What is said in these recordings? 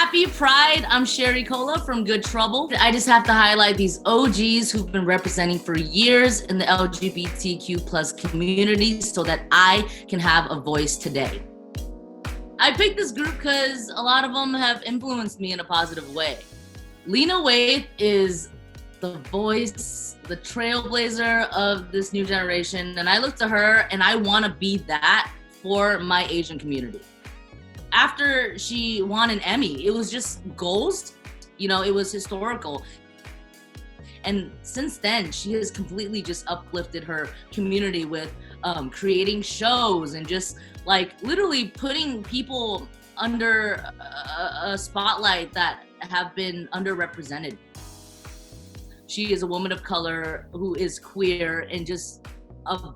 Happy Pride. I'm Sherry Cola from Good Trouble. I just have to highlight these OGs who've been representing for years in the LGBTQ plus community so that I can have a voice today. I picked this group because a lot of them have influenced me in a positive way. Lena Waithe is the voice, the trailblazer of this new generation. And I look to her and I want to be that for my Asian community. After she won an Emmy, it was just goals, it was historical. And since then, she has completely just uplifted her community with creating shows and just like literally putting people under a spotlight that have been underrepresented. She is a woman of color who is queer and just a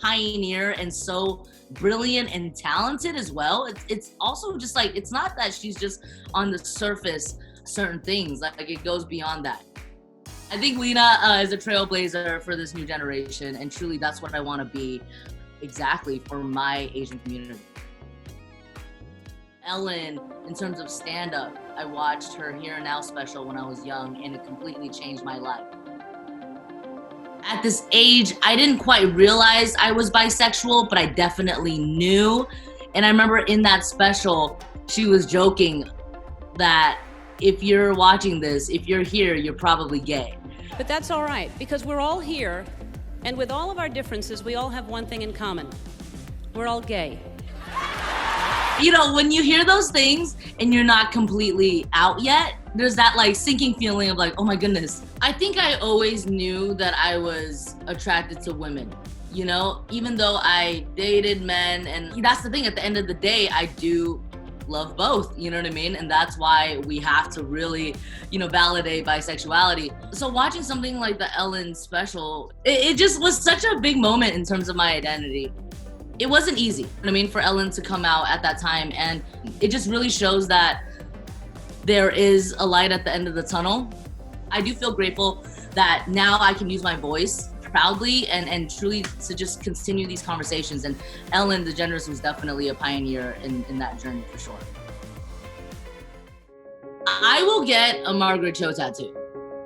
pioneer and so brilliant and talented as well. It's also just like, it's not that she's just on the surface certain things, like it goes beyond that. I think Lena is a trailblazer for this new generation, and truly that's what I want to be exactly for my Asian community. Ellen, in terms of stand-up, I watched her Here and Now special when I was young, and it completely changed my life. At this age, I didn't quite realize I was bisexual, but I definitely knew. And I remember in that special, she was joking that if you're watching this, if you're here, you're probably gay. But that's all right, because we're all here, and with all of our differences, we all have one thing in common. We're all gay. When you hear those things and you're not completely out yet, there's that like sinking feeling of like, oh my goodness. I think I always knew that I was attracted to women, even though I dated men. And that's the thing, at the end of the day, I do love both, you know what I mean? And that's why we have to really, validate bisexuality. So watching something like the Ellen special, it just was such a big moment in terms of my identity. It wasn't easy, for Ellen to come out at that time. And it just really shows that there is a light at the end of the tunnel. I do feel grateful that now I can use my voice proudly and truly to just continue these conversations. And Ellen DeGeneres was definitely a pioneer in that journey for sure. I will get a Margaret Cho tattoo.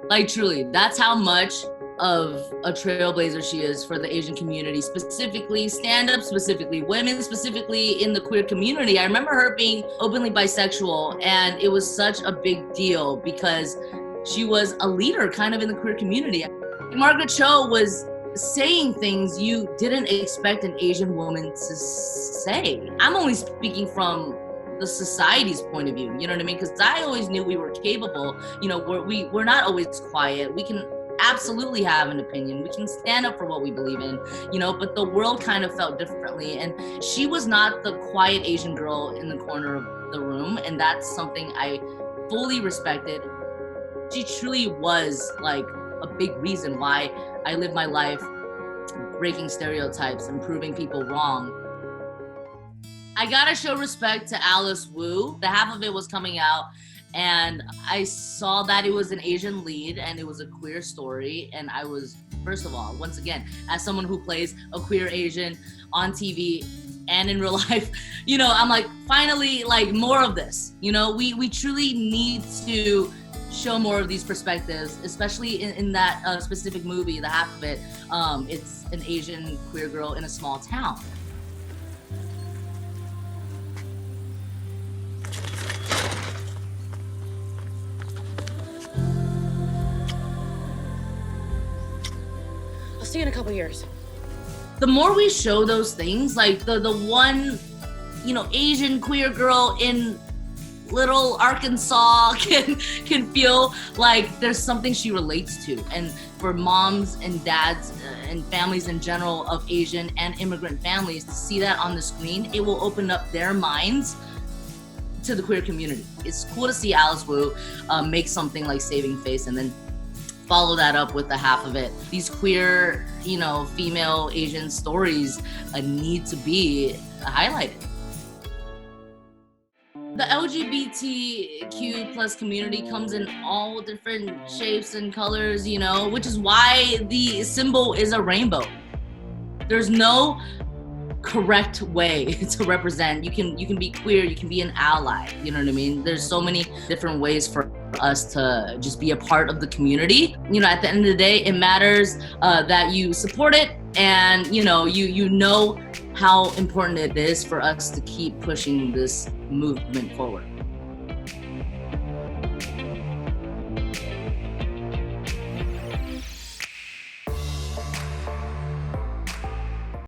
Like truly, that's how much of a trailblazer she is for the Asian community, specifically stand-up, specifically women, specifically in the queer community. I remember her being openly bisexual, and it was such a big deal because she was a leader kind of in the queer community. Margaret Cho was saying things you didn't expect an Asian woman to say. I'm only speaking from the society's point of view, you know what I mean? Because I always knew we were capable, we're not always quiet. We can absolutely have an opinion. We can stand up for what we believe in, but the world kind of felt differently. And she was not the quiet Asian girl in the corner of the room. And that's something I fully respected. She truly was like a big reason why I live my life breaking stereotypes and proving people wrong. I gotta show respect to Alice Wu. The half of it was coming out, and I saw that it was an Asian lead and it was a queer story. And I was, first of all, once again, as someone who plays a queer Asian on TV and in real life, I'm like, finally, like more of this. We truly need to show more of these perspectives, especially in that specific movie, the half of it. It's an Asian queer girl in a small town. See you in a couple years. The more we show those things, like the one, Asian queer girl in Little Arkansas can feel like there's something she relates to. And for moms and dads and families in general of Asian and immigrant families to see that on the screen, it will open up their minds to the queer community. It's cool to see Alice Wu make something like Saving Face and then follow that up with the half of it. These queer, female Asian stories need to be highlighted. The LGBTQ plus community comes in all different shapes and colors, which is why the symbol is a rainbow. There's no correct way to represent. You can be queer, you can be an ally, you know what I mean? There's so many different ways for us to just be a part of the community. You know, at the end of the day, it matters that you support it, and you know how important it is for us to keep pushing this movement forward.